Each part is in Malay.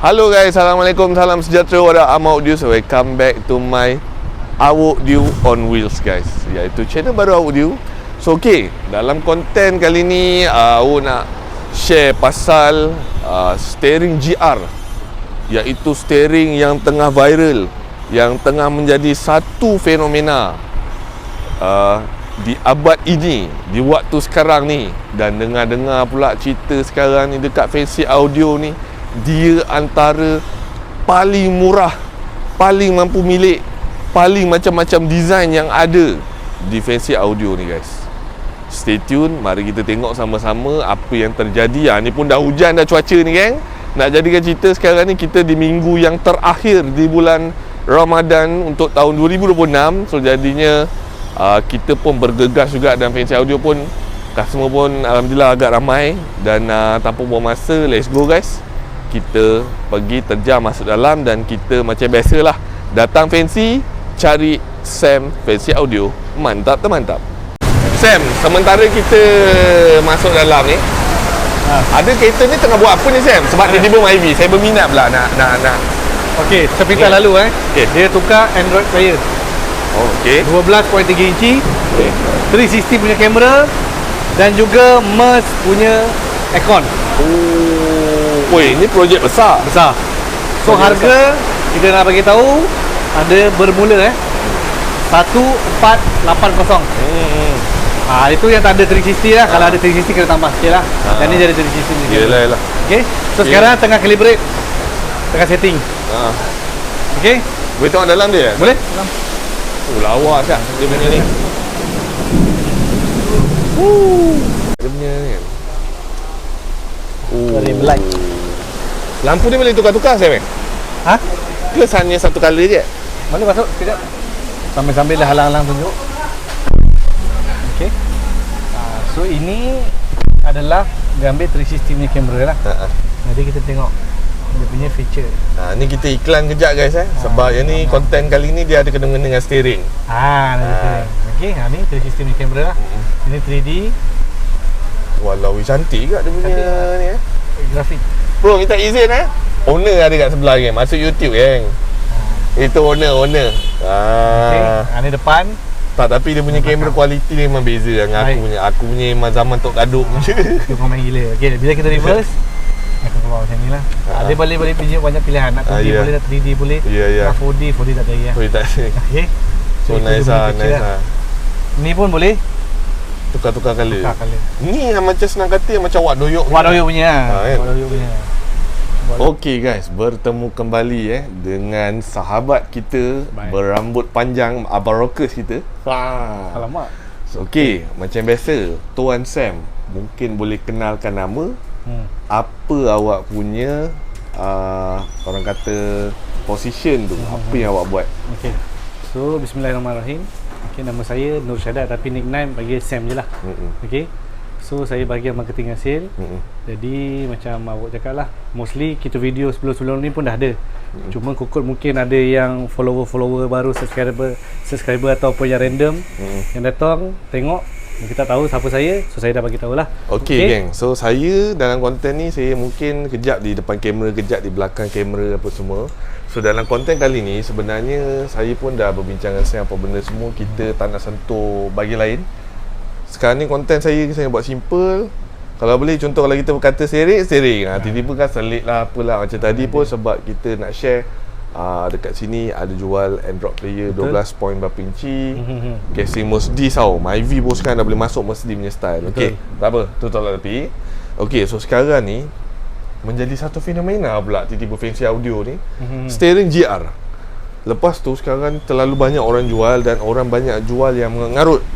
Halo guys, Assalamualaikum, salam sejahtera pada Awak Dew. So welcome back to my Awak Dew on Wheels guys, iaitu channel baru Awak Dew. So dalam konten kali ni awak nak share pasal steering GR, iaitu steering yang tengah viral, yang tengah menjadi satu fenomena di abad ini, di waktu sekarang ni. Dan dengar-dengar pula cerita sekarang ni dekat Fancy Audio ni, dia antara paling murah, paling mampu milik, paling macam-macam design yang ada di Fancy Audio ni guys. Stay tune, mari kita tengok sama-sama apa yang terjadi. Ni pun dah hujan dah cuaca ni geng. Nak jadikan cerita sekarang ni, kita di minggu yang terakhir di bulan Ramadan untuk tahun 2026. So jadinya kita pun bergegas juga, dan Fancy Audio pun customer pun alhamdulillah agak ramai. Dan tanpa buang masa, let's go guys. Kita pergi terjam masuk dalam, dan kita macam biasalah datang Fancy, cari Sam Fancy Audio. Mantap termantap. Sam, sementara kita masuk dalam ni, ada kereta ni tengah buat apa ni Sam? Sebab tiba-tiba Myvi, saya berminat pula nak. Okey, seperti lalu dia tukar Android player. Okey. 12.3 inci. Okey. 360 punya kamera dan juga MERS punya aircon. Woi, ini projek besar. So harga kita nak bagi tahu ada bermula 1480. Itu yang tak ada 360 lah. Kalau ada 360 kena tambah sikit lah. Dan ni jadi 360 ni. Yelah. Okay. So sekarang tengah calibrate, tengah setting. Okay. Boleh tengok dalam dia? Boleh. Lawa tak dia punya ni. Dia punya ni. Rim light. Lampu ni boleh tukar-tukar Sam? Ke hanya satu color je? Mana masuk? Sekejap. Sambil-sambil dah halang-halang tunjuk. Okey. So ini adalah dia ambil 360 punya kamera lah. Jadi kita tengok dia punya feature. Ni kita iklan kejap guys sebab yang ni konten kali ni dia ada kena-mengena dengan steering. Okey, ni 360 punya kamera lah. Ini 3D. Walau cantik juga dia punya ni grafik. Bro, minta izin owner ada kat sebelah geng, masuk YouTube geng. Itu owner. Okey, ni depan. Tak, tapi dia punya kamera kualiti ni memang beza dengan aku punya. Aku punya memang zaman tok kaduk je. Kau main gila. Okey, bila kita reverse akan keluar macam ni lah. Dia boleh banyak pilihan. Nak 2D boleh, nak 3D boleh. Nak 4D tak ada ya. Tak ada. Okey. So nice lah. Ni pun boleh tukar color. Ni yang macam senang kata yang macam Wak Doyok punya. Okey guys, bertemu kembali dengan sahabat kita berambut panjang, Abang Rockers kita. Alamak. So, macam biasa, Tuan Sam, mungkin boleh kenalkan nama. Apa awak punya orang kata position tu, apa yang awak buat? Okey. So bismillahirrahmanirrahim. Okey, nama saya Nur Syadat, tapi nickname bagi Sam je lah. Okey. So saya bahagian marketing hasil. Jadi macam awak cakap lah, mostly kita video sebelum ni pun dah ada. Cuma kukut mungkin ada yang follower baru, subscriber ataupun yang random yang datang tengok, kita tahu siapa saya. So saya dah bagi tahulah. Okey geng. So saya dalam konten ni, saya mungkin kejap di depan kamera, kejap di belakang kamera apa semua. So dalam konten kali ni sebenarnya saya pun dah berbincang dengan saya apa benda semua. Kita tak nak sentuh bagi lain. Sekarang ni konten saya buat simple. Kalau boleh, contoh kalau kita berkata steering, tiba-tiba kan selit lah apalah. Macam tadi pun sebab kita nak share dekat sini ada jual Android player 12 point berapa inci, casing Mercedes tau. Myvi pun sekarang dah boleh masuk Mercedes punya style. Okey, tak apa, tu tolak tepi. Okey, so sekarang ni menjadi satu fenomena pula tiba-tiba Fancy Audio ni, steering GR. Lepas tu sekarang terlalu banyak orang jual, dan orang banyak jual yang mengarut.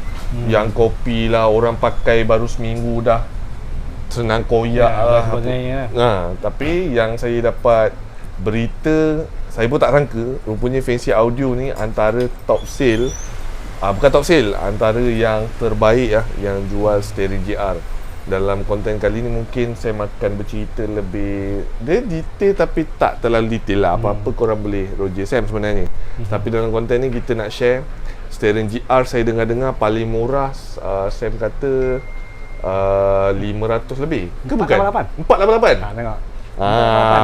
Yang kopi lah, orang pakai baru seminggu dah senang koyak lah. Tapi yang saya dapat berita, saya pun tak sangka rupanya Fancy Audio ni antara top sale, bukan top sale, antara yang terbaik yang jual steering GR. Dalam konten kali ni mungkin saya akan bercerita lebih, dia detail tapi tak terlalu detail lah. Apa-apa korang boleh Roger Sam sebenarnya. Tapi dalam konten ni kita nak share steering GR. Saya dengar-dengar paling murah Sam kata 500 lebih ke bukan? 488. 488. Tengok.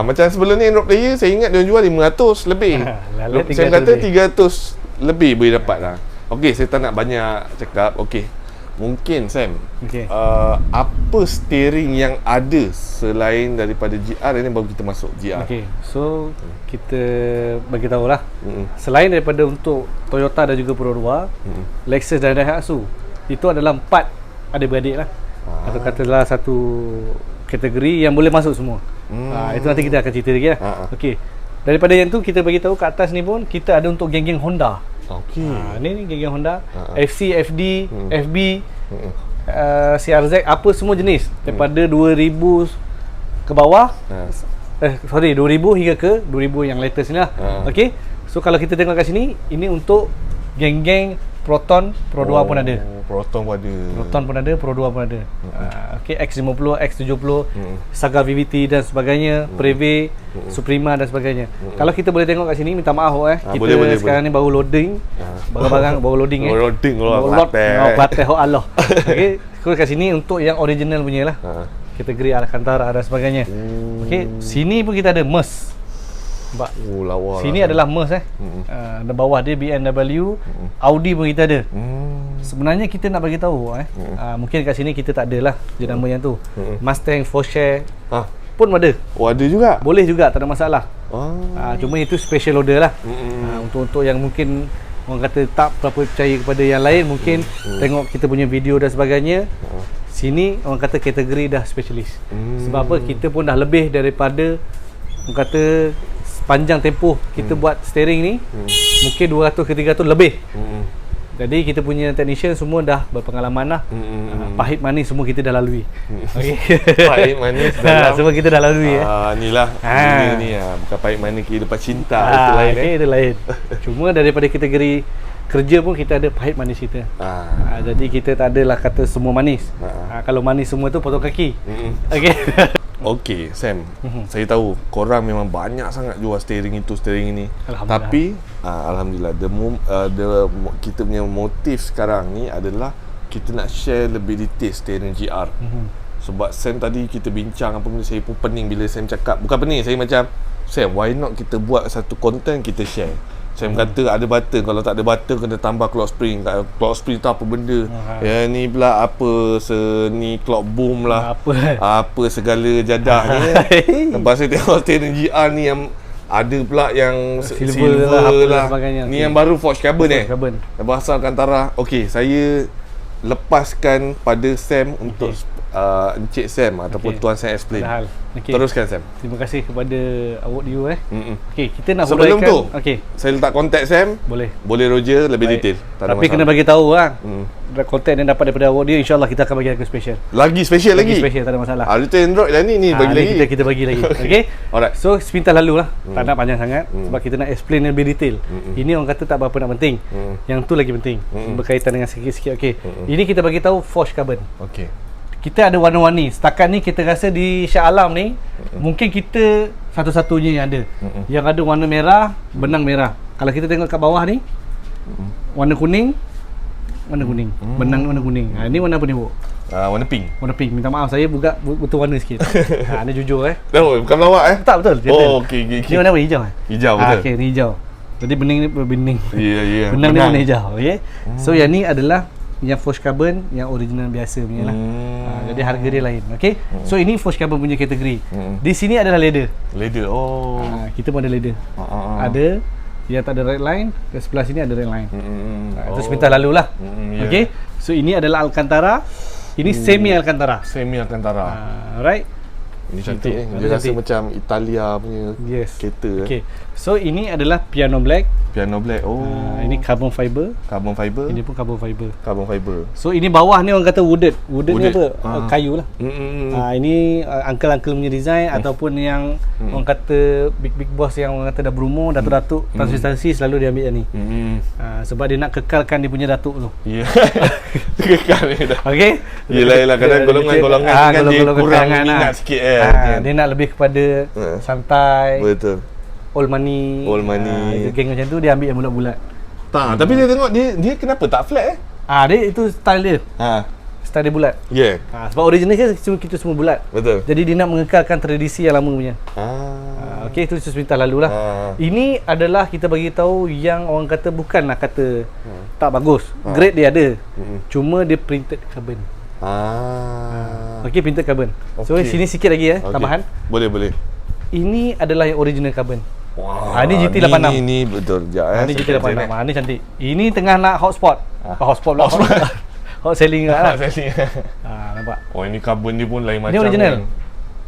Macam sebelum ni Android player saya ingat dia jual 500 lebih. Lalat Saya 300 kata lebih. 300 lebih boleh dapat lah. Okey, saya tak nak banyak cakap. Okey. Mungkin Sam, Okey. apa steering yang ada selain daripada GR ini baru kita masuk GR. Okey. So kita bagi tahulah. Selain daripada untuk Toyota dan juga Pro 2, Lexus dan Daihatsu, itu adalah 4 adik-beradik lah. Atau katalah satu kategori yang boleh masuk semua. Itu nanti kita akan cerita lagi lah. Okey. Daripada yang tu kita bagi tahu kat atas ni pun kita ada untuk geng-geng Honda. Okey. Ni geng-geng Honda, FC, FD, FB, CRZ, apa semua jenis daripada 2000 ke bawah. 2000 hingga ke 2000 yang latest ni lah. Okey. So kalau kita tengok kat sini, ini untuk geng-geng Proton, Pro 2 pun ada. Proton pun ada. Proton pun ada, Pro 2 pun ada. Okey, X50, X70, Saga VVT dan sebagainya, Preve, Suprema dan sebagainya. Kalau kita boleh tengok kat sini, minta maaf kita boleh, sekarang ni baru loading barang-barang, baru loading Loading Kelatih Allah. Okey, so kat sini untuk yang original punya lah. Kategori Alcantara dan sebagainya. Okey, sini pun kita ada Merc. Nampak? Lawa. Sini adalah Merc dan bawah dia BMW, Audi pun kita ada. Sebenarnya kita nak bagi tahu mungkin kat sini kita tak adalah jenama yang tu. Mustang 4Share pun ada. Ada juga. Boleh juga, tak ada masalah. Cuma itu special order lah. Untuk yang mungkin orang kata tak berapa percaya kepada yang lain, mungkin tengok kita punya video dan sebagainya. Sini orang kata kategori dah specialist. Sebab apa? Kita pun dah lebih daripada orang kata panjang tempoh kita buat steering ni, mungkin 200 ke 300 lebih. Jadi kita punya technician semua dah berpengalaman lah. Pahit manis semua kita dah lalui. Okay. Pahit manis dalam semua kita dah lalui inilah dunia ni bukan pahit manis kehidupan cinta, itu lain itu lain. Cuma daripada kategori kerja pun kita ada pahit manis kita. Jadi kita tak adalah kata semua manis. Kalau manis semua tu potong kaki. Okey. Okey, Sam. Saya tahu korang memang banyak sangat jual steering itu, steering ini. Tapi alhamdulillah kita punya motif sekarang ni adalah kita nak share lebih detail steering GR. Sebab Sam tadi kita bincang apa benda, saya pun pening bila Sam cakap. Bukan pening, saya macam Sam, why not kita buat satu content kita share. Sam kata ada button, kalau tak ada button kena tambah clock spring. Clock spring tu apa benda? Ya ni pula apa ni clock boom lah. Apa segala jadah ni. Lepas saya tengok steering GR ni yang ada pula yang silver lah. Ni yang baru forged carbon Bahasa Alcantara. Okey, saya lepaskan pada Sam untuk Encik Sam ataupun Tuan Sam explain. Teruskan Sam. Terima kasih kepada awak Dio Okey, kita nak sebelum tu saya letak kontak Sam. Boleh Roger lebih detail. Tapi kena bagi tahu kontak yang dapat daripada awak Dio, insya-Allah kita akan bagi harga special. Lagi special lagi. Special, tak ada masalah. Itu Android dah ni bagi lagi. Kita bagi lagi. Okey. Alright. So sepintas lalu lah. Tak nak panjang sangat sebab kita nak explain lebih detail. Ini orang kata tak berapa nak penting. Yang tu lagi penting. Berkaitan dengan sikit-sikit. Okey. Ini kita bagi tahu forged carbon. Okey. Kita ada warna-warni. Setakat ni kita rasa di Shah Alam ni mungkin kita satu-satunya yang ada. Yang ada warna merah, benang merah. Kalau kita tengok kat bawah ni warna kuning, benang warna kuning. Ini warna apa ni, Bu? Warna pink. Warna pink. Minta maaf saya buka betul warna sikit. Ni jujur bukan melawak Tak betul. Okey. Ni warna apa? Hijau Hijau betul. Okey, ni hijau. Jadi bening. Ya. Benang ni warna hijau. Okey. So yang ni adalah yang forged carbon yang original biasa punya lah. Jadi harga dia lain. Okey. So ini forged carbon punya kategori. Di sini adalah leather. Kita pun ada leather. Ada yang tak ada red line, ke sebelah sini ada red line. Itu sepintas lalu lah. Okey. So ini adalah Alcantara. Ini semi Alcantara. Alright. Ini cantik Dia rasa macam Italia punya kereta. Okay. So ini adalah piano black. Ini carbon fiber. Ini pun carbon fiber. So ini bawah ni orang kata wooded ni apa? Kayu lah. Ini uncle-uncle punya design ataupun yang orang kata big boss yang orang kata dah berumur, datuk-datuk transvestasi selalu dia ambil yang ni. Sebab dia nak kekalkan dia punya datuk tu. Ya. Kekal dia dah. Okey. Yelah kadang golongan-golongan kan dia kurang minat sikit dia nak lebih kepada santai. Betul. Old money. Geng macam tu dia ambil yang bulat-bulat. Tapi dia tengok dia kenapa tak flat dia itu style dia. style dia bulat. Yeah. Sebab original kita semua bulat. Betul. Jadi dia nak mengekalkan tradisi yang lama punya. Okey, itu sebentar lalu lah. Ini adalah kita bagi tahu yang orang kata bukanlah kata tak bagus. Grade dia ada. Cuma dia printed carbon. Okey, printed carbon. So sini sikit lagi tambahan. Boleh. Ini adalah yang original carbon. Wah, ini GT86. Ini betul. Ini GT86. Ini cantik. Ini tengah nak hotspot. Hotspot pula. Hot selling lah. Nampak. Oh, ini carbon dia pun lain macam. Ini original.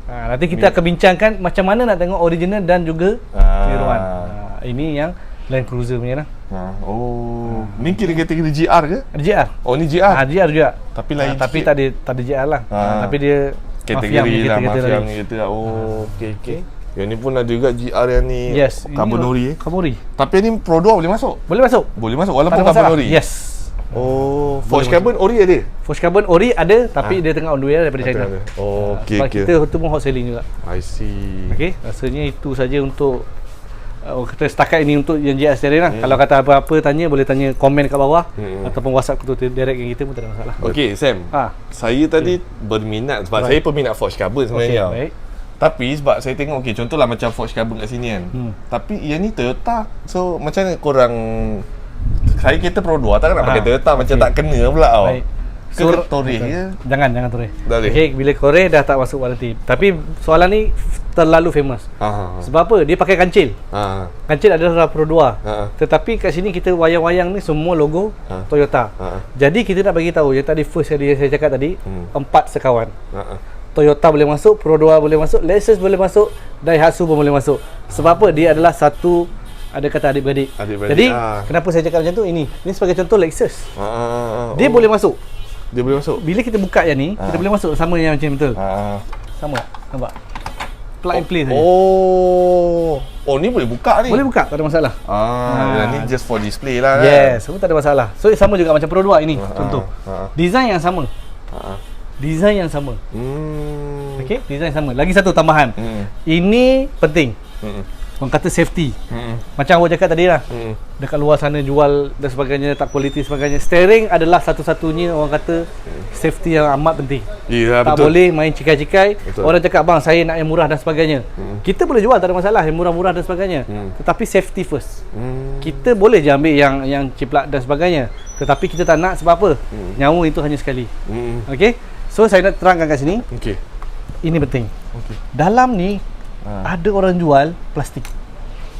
Nanti kita akan bincangkan macam mana nak tengok original dan juga tiruan. Ini yang Land Cruiser punya lah. Ni kira kategori GR ke? GR. Oh, ni GR. GR juga. Tapi lain tapi tak ada GR lah. Tapi dia kategori lah, mafia ni kita. Okey. Yang ni pun ada juga GR yang ni. Yes. Carbon ori. Carbon ori. Tapi ni Pro 2 boleh masuk? Boleh masuk walaupun carbon ori. Yes. Forged carbon ori ada? Forged carbon ori ada, tapi dia tengah on the way daripada China. Okey. Kita tu pun hot selling juga. I see. Okey, rasanya itu saja untuk kita setakat ini untuk yang GR steering lah. Kalau kata apa-apa tanya, boleh tanya komen kat bawah ataupun WhatsApp kita direct yang kita pun tak ada masalah. Okey, Sam. Saya tadi berminat sebab saya peminat forged carbon sebenarnya. Baik. Tapi sebab saya tengok contohlah macam forged carbon kat sini kan. Tapi yang ni Toyota. So macam mana korang, saya kereta Pro 2 takkan nak pakai Toyota macam tak kena pula tau. Baik. Toreh je. Jangan Toreh. Okey, bila Toreh dah tak masuk warranty. Tapi soalan ni terlalu famous. Sebab apa? Dia pakai kancil. Kancil adalah Pro 2. Tetapi kat sini kita wayang-wayang ni semua logo Toyota. Jadi kita nak bagi tahu yang tadi first yang saya cakap tadi, 4 sekawan. Toyota boleh masuk, Pro 2 boleh masuk, Lexus boleh masuk, Daihatsu pun boleh masuk. Sebab apa? Dia adalah satu, ada kata adik-beradik. Jadi kenapa saya cakap macam tu? Ini sebagai contoh Lexus. Dia boleh masuk. Bila kita buka yang ni, kita boleh masuk sama yang macam betul. Sama. Nampak? Plug and play saja. Oh, ni boleh buka ni. Boleh buka, tak ada masalah. Ni just for display lah kan. Yes, semua tak ada masalah. So sama juga macam Pro 2 ini, contoh. Design yang sama. Design yang sama. Okey, design sama. Lagi satu tambahan. Ini penting. Orang kata safety. Macam awak cakap tadi lah. Dekat luar sana jual dan sebagainya, tak kualiti sebagainya. Steering adalah satu-satunya orang kata safety yang amat penting. Ya, tak betul. boleh main cikai-cikai. Orang cakap, bang saya nak yang murah dan sebagainya. Kita boleh jual, tak ada masalah, yang murah-murah dan sebagainya. Tetapi safety first. Kita boleh je ambil yang ciplak dan sebagainya. Tetapi kita tak nak, sebab apa? Nyawa itu hanya sekali. Okey. So saya nak terangkan kat sini. Okey. Ini penting. Dalam ni ada orang jual plastik.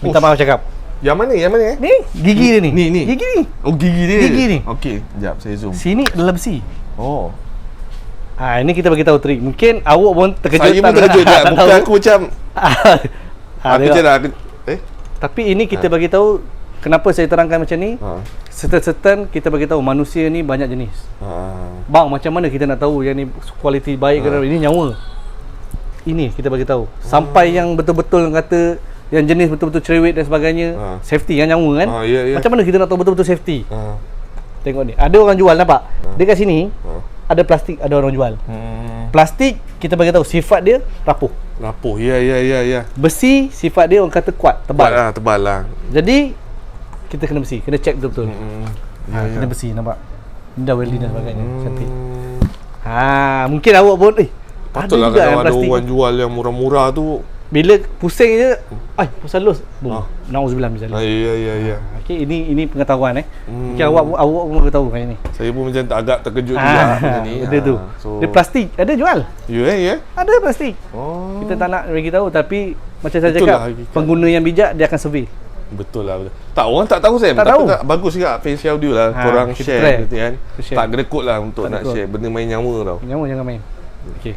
Minta maaf cakap. Yang mana? Ni gigi dia ni. Ni. Gigi ni. Oh, gigi dia. Gigi ni. Okey, jap saya zoom. Sini adalah besi. Oh. Ini kita bagi tahu trik. Mungkin awak pun terkejut. Saya pun terkejut tak. Bukan aku macam aku je dah. Tapi ini kita bagi tahu kenapa saya terangkan macam ni. Certain kita bagi tahu manusia ni banyak jenis. Bang, macam mana kita nak tahu yang ni kualiti baik ke ini nyawa. Ini kita bagi tahu. Sampai yang betul-betul kata yang jenis betul-betul cerewet dan sebagainya, safety yang nyawa kan. Macam mana kita nak tahu betul-betul safety? Tengok ni. Ada orang jual, nampak? Dia kat sini ada plastik, ada orang jual. Plastik kita bagi tahu sifat dia rapuh. Ya. Besi sifat dia orang kata kuat, tebal. Tebal lah. Jadi kita kena besi, kena check betul-betul. Kena besi, nampak? Ini dah welding dan sebagainya. Cantik. Mungkin awak pun patutlah kalau ada orang jual yang murah-murah tu, bila pusing je, pasal los. Nauzubillah min zalik. Ya. Okey, ini pengetahuan Mungkin awak pun tahu kan ni. Saya pun macam agak terkejut juga benda ni. Benda tu. Dia plastik, ada jual. Ya. Ada plastik. Kita tak nak bagi tahu, tapi macam saya cakap, pengguna yang bijak dia akan survey. Betul lah. Tak, orang tak tahu Sam. Tak tapi tahu. bagus juga Fancy Audio lah. Korang kita share try. gitu kan. Tak gedekut lah untuk nak share benda main nyawa tau. Nyawa jangan main. Okey.